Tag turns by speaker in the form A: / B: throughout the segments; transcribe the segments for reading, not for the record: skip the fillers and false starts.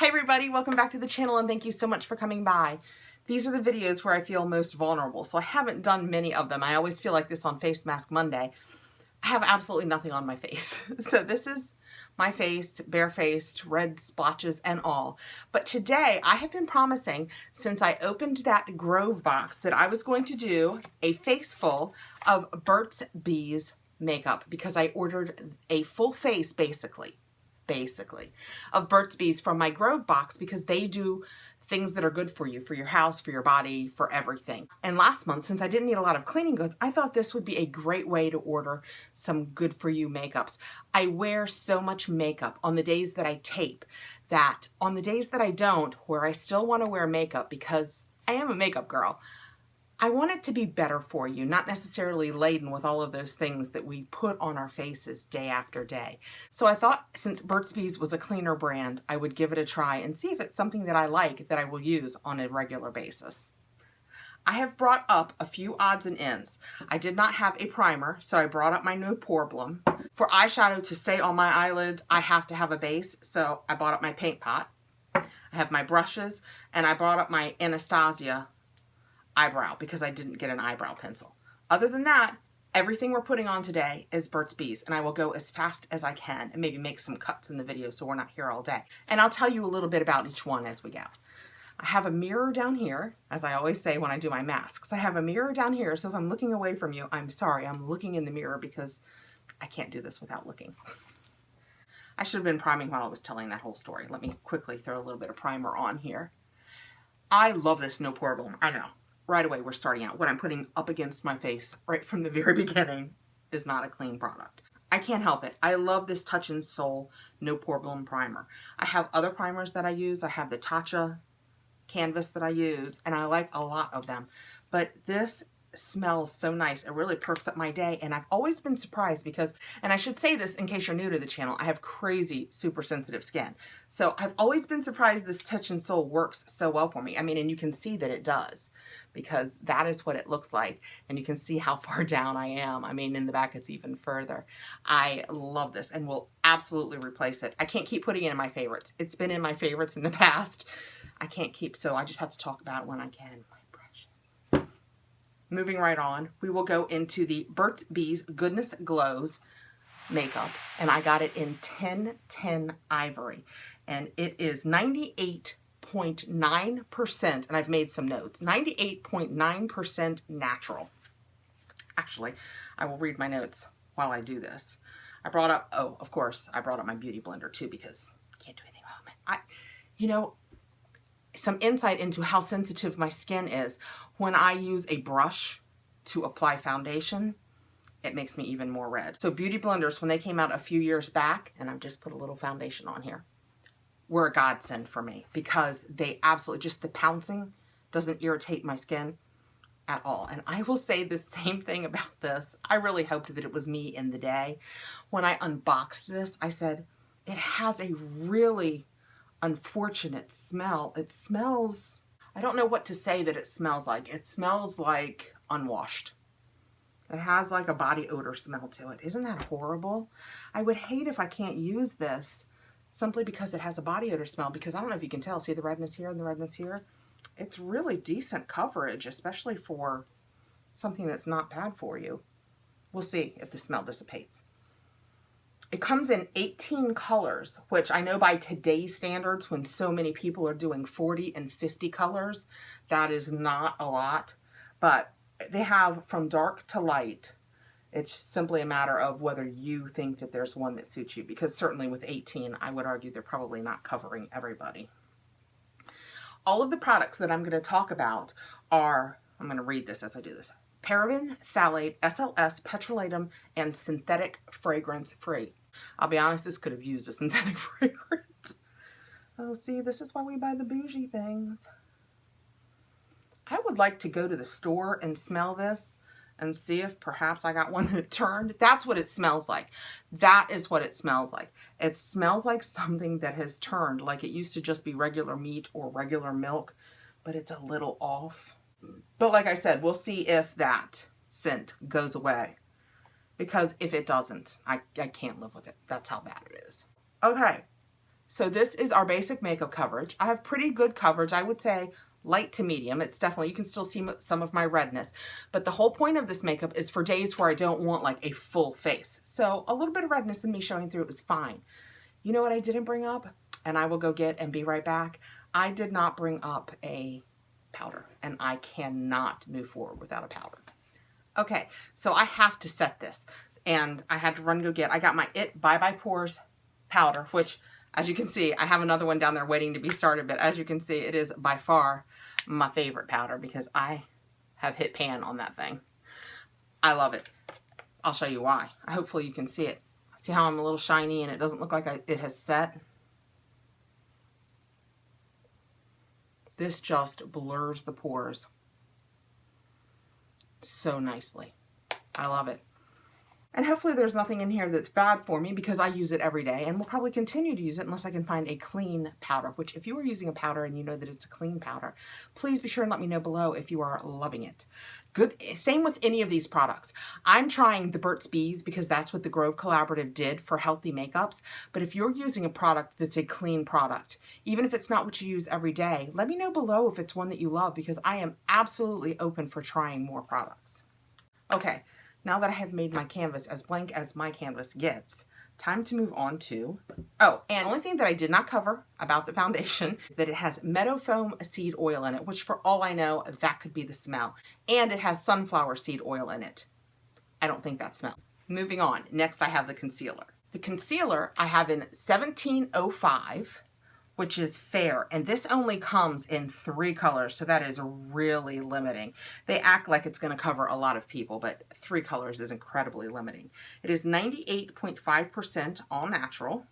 A: Hi everybody, welcome back to the channel and thank you so much for coming by. These are the videos where I feel most vulnerable, so I haven't done many of them. I always feel like this on Face Mask Monday. I have absolutely nothing on my face. So this is my face, barefaced, red splotches and all. But today I have been promising since I opened that Grove box that I was going to do a face full of Burt's Bees makeup because I ordered a full face basically of Burt's Bees from my Grove box because they do things that are good for you, for your house, for your body, for everything. And last month, since I didn't need a lot of cleaning goods, I thought this would be a great way to order some good for you makeups. I wear so much makeup on the days that I tape that on the days that I don't, where I still want to wear makeup because I am a makeup girl, I want it to be better for you, not necessarily laden with all of those things that we put on our faces day after day. So I thought since Burt's Bees was a cleaner brand, I would give it a try and see if it's something that I like that I will use on a regular basis. I have brought up a few odds and ends. I did not have a primer, so I brought up my No Problem. For eyeshadow to stay on my eyelids, I have to have a base, so I bought up my paint pot. I have my brushes, and I brought up my Anastasia eyebrow because I didn't get an eyebrow pencil. Other than that, everything we're putting on today is Burt's Bees, and I will go as fast as I can and maybe make some cuts in the video so we're not here all day. And I'll tell you a little bit about each one as we go. I have a mirror down here, as I always say when I do my masks. I have a mirror down here, so if I'm looking away from you, I'm sorry, I'm looking in the mirror because I can't do this without looking. I should have been priming while I was telling that whole story. Let me quickly throw a little bit of primer on here. I love this No Problem, I know. Right away we're starting out. What I'm putting up against my face right from the very beginning is not a clean product. I can't help it. I love this Touch and Soul No Problem primer. I have other primers that I use. I have the Tatcha canvas that I use and I like a lot of them. But this smells so nice. It really perks up my day, and I've always been surprised because, and I should say this in case you're new to the channel, I have crazy super sensitive skin. So I've always been surprised this Touch and Soul works so well for me. I mean, and you can see that it does because that is what it looks like, and you can see how far down I am. I mean, in the back it's even further. I love this and will absolutely replace it. I can't keep putting it in my favorites. It's been in my favorites in the past. I can't keep, so I just have to talk about it when I can. Moving right on, we will go into the Burt's Bees Goodness Glows makeup, and I got it in 1010 Ivory, and it is 98.9%, and I've made some notes, 98.9% natural. Actually, I will read my notes while I do this. I brought up, oh, of course, I brought up my beauty blender too because I can't do anything without it. You know, some insight into how sensitive my skin is. When I use a brush to apply foundation, it makes me even more red. So beauty blenders, when they came out a few years back, and I've just put a little foundation on here, were a godsend for me because they absolutely, just the pouncing doesn't irritate my skin at all. And I will say the same thing about this. I really hoped that it was me in the day. When I unboxed this, I said, it has a really unfortunate smell. It smells, I don't know what to say that it smells like. It smells like unwashed. It has like a body odor smell to it. Isn't that horrible? I would hate if I can't use this simply because it has a body odor smell, because I don't know if you can tell, see the redness here and the redness here? It's really decent coverage, especially for something that's not bad for you. We'll see if the smell dissipates. It comes in 18 colors, which I know by today's standards, when so many people are doing 40 and 50 colors, that is not a lot. But they have from dark to light. It's simply a matter of whether you think that there's one that suits you, because certainly with 18, I would argue they're probably not covering everybody. All of the products that I'm going to talk about are, I'm going to read this as I do this, paraben, phthalate, SLS, petrolatum, and synthetic fragrance free. I'll be honest, this could have used a synthetic fragrance. Oh, see, this is why we buy the bougie things. I would like to go to the store and smell this and see if perhaps I got one that turned. That's what it smells like. That is what it smells like. It smells like something that has turned, like it used to just be regular meat or regular milk, but it's a little off. But like I said, we'll see if that scent goes away. Because if it doesn't, I can't live with it. That's how bad it is. Okay, So this is our basic makeup coverage. I have pretty good coverage. I would say light to medium. It's definitely, you can still see some of my redness, but the whole point of this makeup is for days where I don't want like a full face. So a little bit of redness in me showing through is fine. You know what I didn't bring up? And I will go get and be right back. I did not bring up a powder, and I cannot move forward without a powder. Okay, so I have to set this, and I had to run and go get, I got my Bye Bye Pores powder, which as you can see, I have another one down there waiting to be started, but as you can see, it is by far my favorite powder because I have hit pan on that thing. I love it. I'll show you why. Hopefully you can see it. See how I'm a little shiny and it doesn't look like it has set? This just blurs the pores so nicely. I love it. And hopefully there's nothing in here that's bad for me because I use it every day and will probably continue to use it unless I can find a clean powder, which if you are using a powder and you know that it's a clean powder, please be sure and let me know below if you are loving it. Good. Same with any of these products. I'm trying the Burt's Bees because that's what the Grove Collaborative did for healthy makeups. But if you're using a product that's a clean product, even if it's not what you use every day, let me know below if it's one that you love because I am absolutely open for trying more products. Okay. Now that I have made my canvas as blank as my canvas gets, time to move on to, oh, and the only thing that I did not cover about the foundation is that it has meadow foam seed oil in it, which for all I know, that could be the smell. And it has sunflower seed oil in it. I don't think that smells. Moving on, next I have the concealer. The concealer I have in 1705, which is fair, and this only comes in 3 colors, so that is really limiting. They act like it's going to cover a lot of people, but 3 colors is incredibly limiting. It is 98.5% all natural,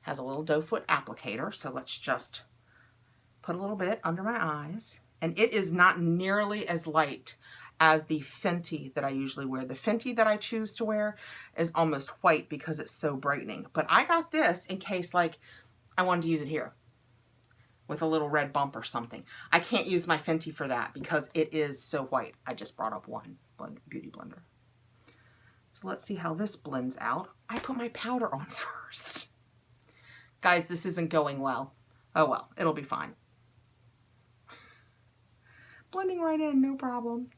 A: has a little doe foot applicator, so let's just put a little bit under my eyes, and it is not nearly as light as the Fenty that I usually wear. The Fenty that I choose to wear is almost white because it's so brightening, but I got this in case like I wanted to use it here with a little red bump or something. I can't use my Fenty for that because it is so white. I just brought up one beauty blender. So let's see how this blends out. I put my powder on first. Guys, this isn't going well. Oh well, it'll be fine. Blending right in, no problem.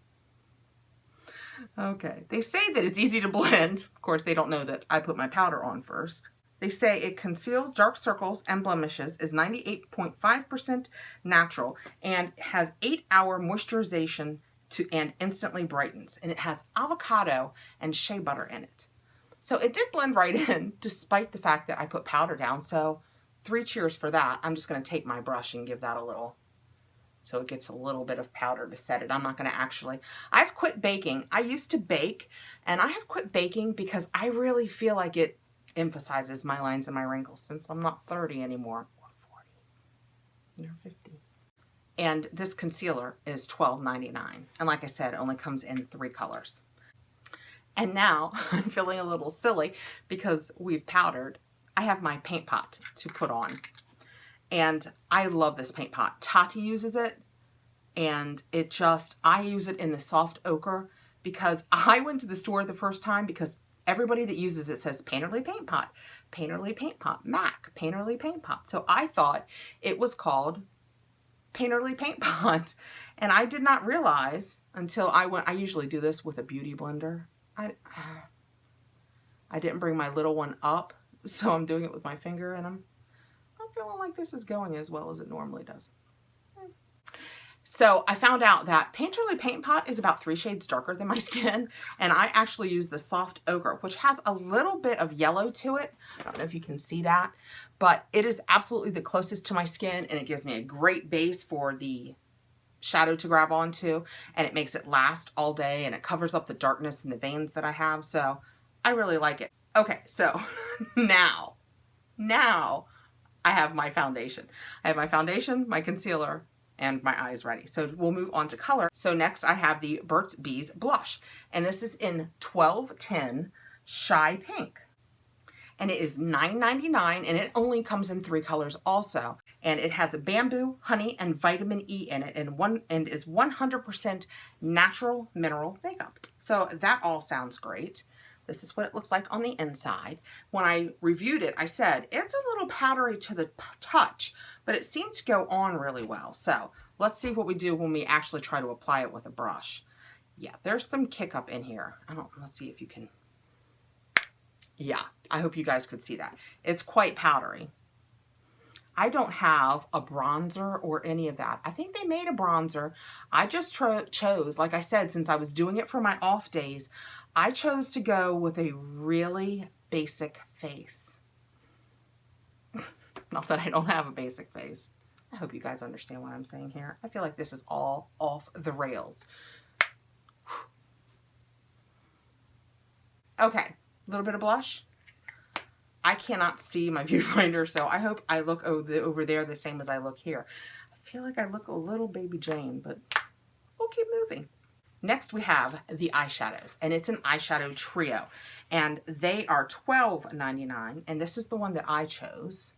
A: Okay, they say that it's easy to blend. Of course, they don't know that I put my powder on first. They say it conceals dark circles and blemishes, is 98.5% natural, and has 8-hour moisturization and instantly brightens. And it has avocado and shea butter in it. So it did blend right in, despite the fact that I put powder down. So 3 cheers for that. I'm just going to take my brush and give that a little, so it gets a little bit of powder to set it. I'm not going to actually, I've quit baking. I used to bake, and I have quit baking because I really feel like it emphasizes my lines and my wrinkles since I'm not 30 anymore. Or 40. You're 50. And this concealer is $12.99. And like I said, it only comes in 3 colors. And now I'm feeling a little silly because we've powdered. I have my paint pot to put on. And I love this paint pot. Tati uses it. And it just, I use it in the soft ochre because I went to the store the first time because everybody that uses it says Painterly Paint Pot, Painterly Paint Pot, MAC, Painterly Paint Pot. So I thought it was called Painterly Paint Pot. And I did not realize until I usually do this with a beauty blender. I didn't bring my little one up, so I'm doing it with my finger, and I'm feeling like this is going as well as it normally does. So I found out that Painterly Paint Pot is about 3 shades darker than my skin, and I actually use the soft ochre, which has a little bit of yellow to it. I don't know if you can see that, but it is absolutely the closest to my skin, and it gives me a great base for the shadow to grab onto, and it makes it last all day, and it covers up the darkness in the veins that I have, so I really like it. Okay, so now I have my foundation. I have my foundation, my concealer, and my eyes ready. So we'll move on to color. So next I have the Burt's Bees blush, and this is in 1210 Shy Pink. And it is $9.99, and it only comes in 3 colors also. And it has bamboo, honey, and vitamin E in it, and is 100% natural mineral makeup. So that all sounds great. This is what it looks like on the inside. When I reviewed it, I said, it's a little powdery to the touch, but it seemed to go on really well. So let's see what we do when we actually try to apply it with a brush. Yeah, there's some kick up in here. Let's see if you can. Yeah, I hope you guys could see that. It's quite powdery. I don't have a bronzer or any of that. I think they made a bronzer. I just chose, like I said, since I was doing it for my off days, I chose to go with a really basic face. Not that I don't have a basic face. I hope you guys understand what I'm saying here. I feel like this is all off the rails. Okay, a little bit of blush. I cannot see my viewfinder, so I hope I look over there the same as I look here. I feel like I look a little baby Jane, but we'll keep moving. Next we have the eyeshadows, and it's an eyeshadow trio, and they are $12.99, and this is the one that I chose.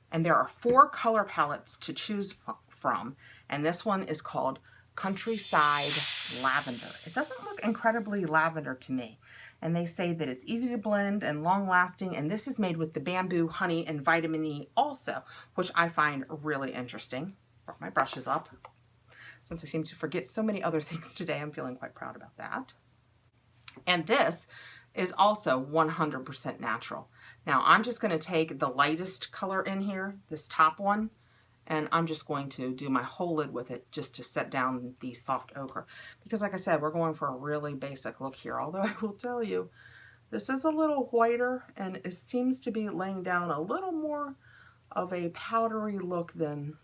A: And there are 4 color palettes to choose from, and this one is called Countryside Lavender. It doesn't look incredibly lavender to me. And they say that it's easy to blend and long lasting, and this is made with the bamboo, honey, and vitamin E also, which I find really interesting. Brought my brushes up. Since I seem to forget so many other things today, I'm feeling quite proud about that. And this is also 100% natural. Now I'm just going to take the lightest color in here, this top one, and I'm just going to do my whole lid with it just to set down the soft ochre. Because like I said, we're going for a really basic look here. Although I will tell you, this is a little whiter and it seems to be laying down a little more of a powdery look than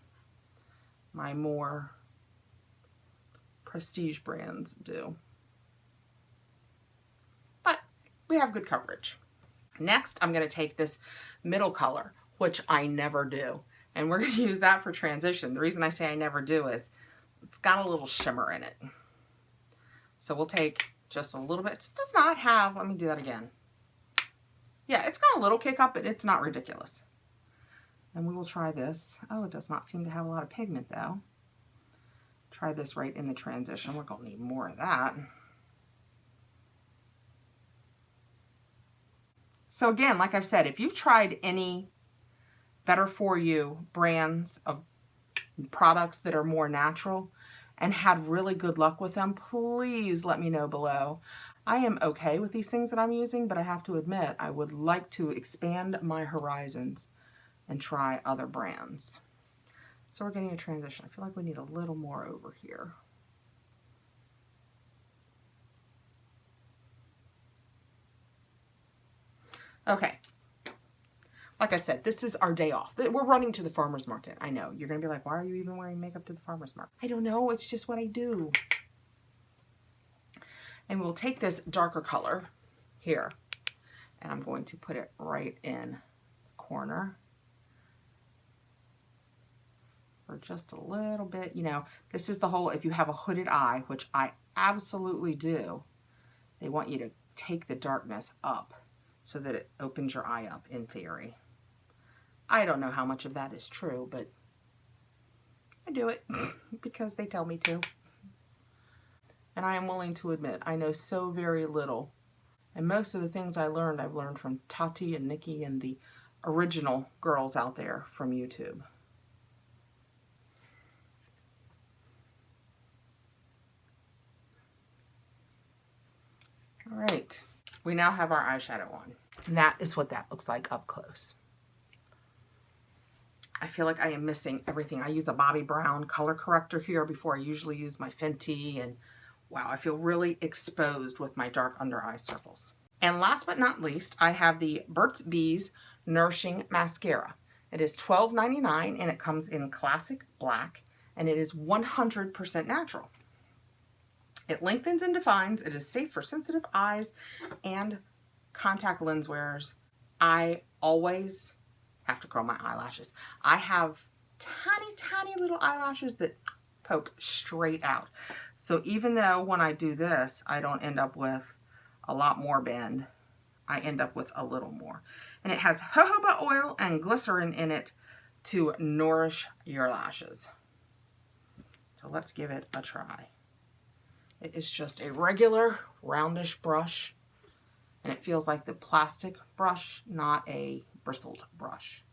A: my more prestige brands do. But we have good coverage. Next, I'm going to take this middle color, which I never do. And we're going to use that for transition. The reason I say I never do is it's got a little shimmer in it. So we'll take just a little bit. It just does not have, let me do that again. Yeah, it's got a little kick up, but it's not ridiculous. And we will try this. Oh, it does not seem to have a lot of pigment though. Try this right in the transition. We're going to need more of that. So again, like I've said, if you've tried any better for you brands of products that are more natural and had really good luck with them, please let me know below. I am okay with these things that I'm using, but I have to admit I would like to expand my horizons and try other brands. So we're getting a transition. I feel like we need a little more over here. Okay. Like I said, this is our day off. We're running to the farmer's market. I know. You're going to be like, why are you even wearing makeup to the farmer's market? I don't know. It's just what I do. And we'll take this darker color here, and I'm going to put it right in the corner for just a little bit. You know, this is the whole, if you have a hooded eye, which I absolutely do, they want you to take the darkness up so that it opens your eye up in theory. I don't know how much of that is true, but I do it because they tell me to. And I am willing to admit, I know so very little. And most of the things I've learned from Tati and Nikki and the original girls out there from YouTube. All right, we now have our eyeshadow on. And that is what that looks like up close. I feel like I am missing everything. I use a Bobbi Brown color corrector here before I usually use my Fenty, and wow, I feel really exposed with my dark under eye circles. And last but not least, I have the Burt's Bees Nourishing Mascara. It is $12.99 and it comes in classic black, and it is 100% natural. It lengthens and defines. It is safe for sensitive eyes and contact lens wearers. I always have to curl my eyelashes. I have tiny little eyelashes that poke straight out. So even though when I do this, I don't end up with a lot more bend, I end up with a little more. And it has jojoba oil and glycerin in it to nourish your lashes. So let's give it a try. It is just a regular roundish brush, and it feels like the plastic brush, not a bristled brush.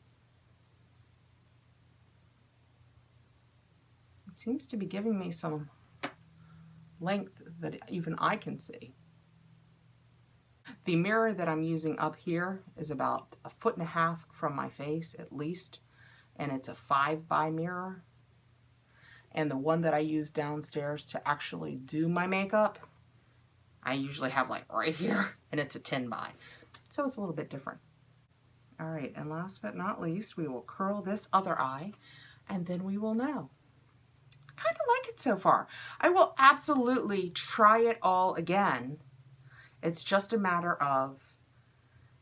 A: It seems to be giving me some length that even I can see. The mirror that I'm using up here is about 1.5 feet from my face at least, and it's a 5x mirror. And the one that I use downstairs to actually do my makeup, I usually have like right here, and it's a 10x. So it's a little bit different. All right, and last but not least, we will curl this other eye, and then we will know. I kind of like it so far. I will absolutely try it all again. It's just a matter of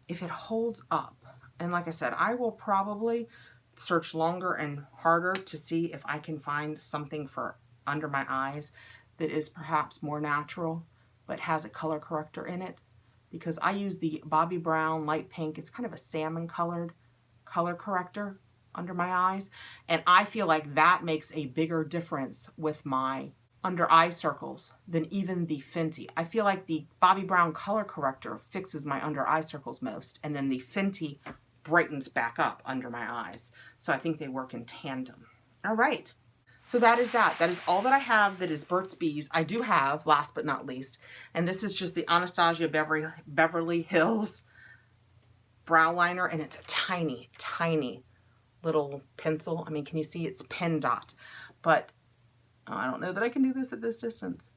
A: if it holds up. And like I said, I will probably search longer and harder to see if I can find something for under my eyes that is perhaps more natural, but has a color corrector in it. Because I use the Bobbi Brown light pink. It's kind of a salmon colored color corrector under my eyes. And I feel like that makes a bigger difference with my under eye circles than even the Fenty. I feel like the Bobbi Brown color corrector fixes my under eye circles most, and then the Fenty brightens back up under my eyes. So I think they work in tandem. All right. So that is that. That is all that I have that is Burt's Bees. I do have, last but not least, and this is just the Anastasia Beverly Hills brow liner, and it's a tiny, tiny little pencil. I mean, can you see it's pen dot? But I don't know that I can do this at this distance,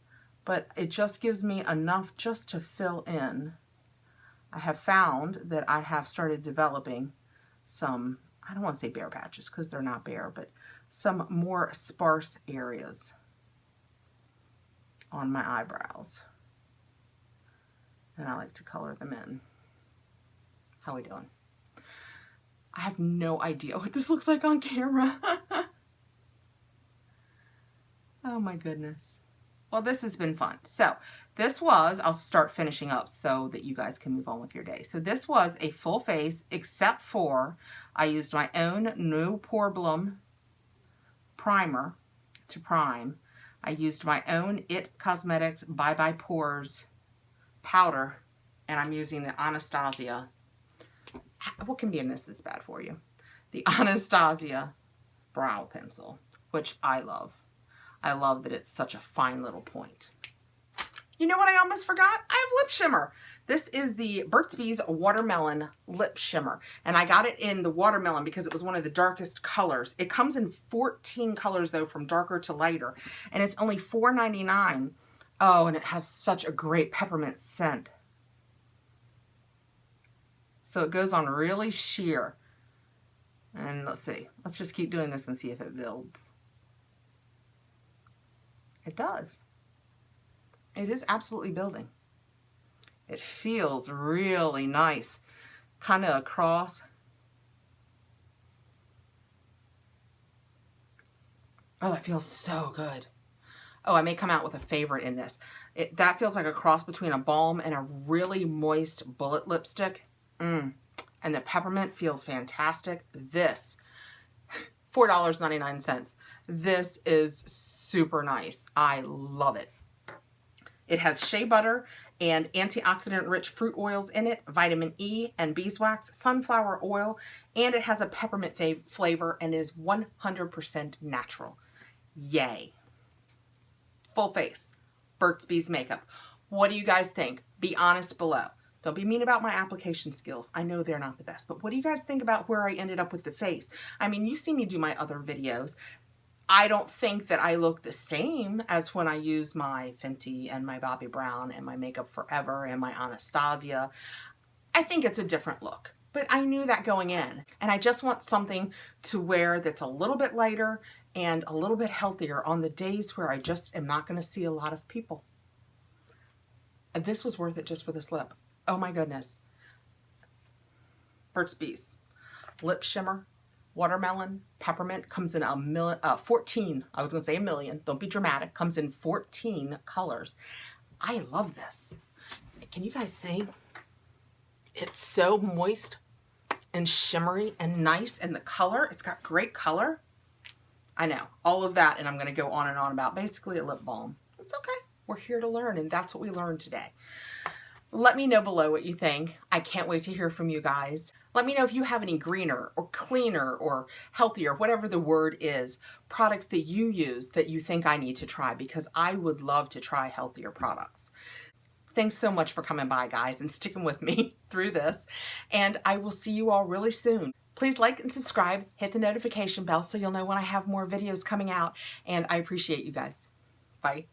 A: but it just gives me enough just to fill in. I have found that I have started developing some, I don't want to say bare patches because they're not bare, but some more sparse areas on my eyebrows. And I like to color them in. How are we doing? I have no idea what this looks like on camera. Oh my goodness. Well, this has been fun. So this was, I'll start finishing up so that you guys can move on with your day. So this was a full face, except for I used my own No Problem primer to prime. I used my own It Cosmetics Bye Bye Pores powder, and I'm using the Anastasia. What can be in this that's bad for you? The Anastasia brow pencil, which I love. I love that it's such a fine little point. You know what I almost forgot? I have lip shimmer. This is the Burt's Bees Watermelon Lip Shimmer. And I got it in the watermelon because it was one of the darkest colors. It comes in 14 colors though, from darker to lighter. And it's only $4.99. Oh, and it has such a great peppermint scent. So it goes on really sheer. And let's see. Let's just keep doing this and see if it builds. It does. It is absolutely building. It feels really nice. Kind of across. Oh, that feels so good. Oh, I may come out with a favorite in this. That feels like a cross between a balm and a really moist bullet lipstick. And the peppermint feels fantastic. This, $4.99. This is super nice. I love it. It has shea butter and antioxidant-rich fruit oils in it, vitamin E and beeswax, sunflower oil, and it has a peppermint flavor and is 100% natural. Yay. Full face, Burt's Bees makeup. What do you guys think? Be honest below. Don't be mean about my application skills. I know they're not the best, but what do you guys think about where I ended up with the face? I mean, you see me do my other videos. I don't think that I look the same as when I use my Fenty and my Bobbi Brown and my Makeup Forever and my Anastasia. I think it's a different look, but I knew that going in. And I just want something to wear that's a little bit lighter and a little bit healthier on the days where I just am not going to see a lot of people. And this was worth it just for this lip. Oh my goodness. Burt's Bees Lip Shimmer. Watermelon, peppermint, comes in 14, I was going to say a million, don't be dramatic, comes in 14 colors. I love this. Can you guys see? It's so moist and shimmery and nice, and the color, it's got great color. I know, all of that, and I'm going to go on and on about basically a lip balm. It's okay. We're here to learn, and that's what we learned today. Let me know below what you think. I can't wait to hear from you guys. Let me know if you have any greener or cleaner or healthier, whatever the word is, products that you use that you think I need to try, because I would love to try healthier products. Thanks so much for coming by, guys, and sticking with me through this. And I will see you all really soon. Please like and subscribe, hit the notification bell so you'll know when I have more videos coming out. And I appreciate you guys. Bye.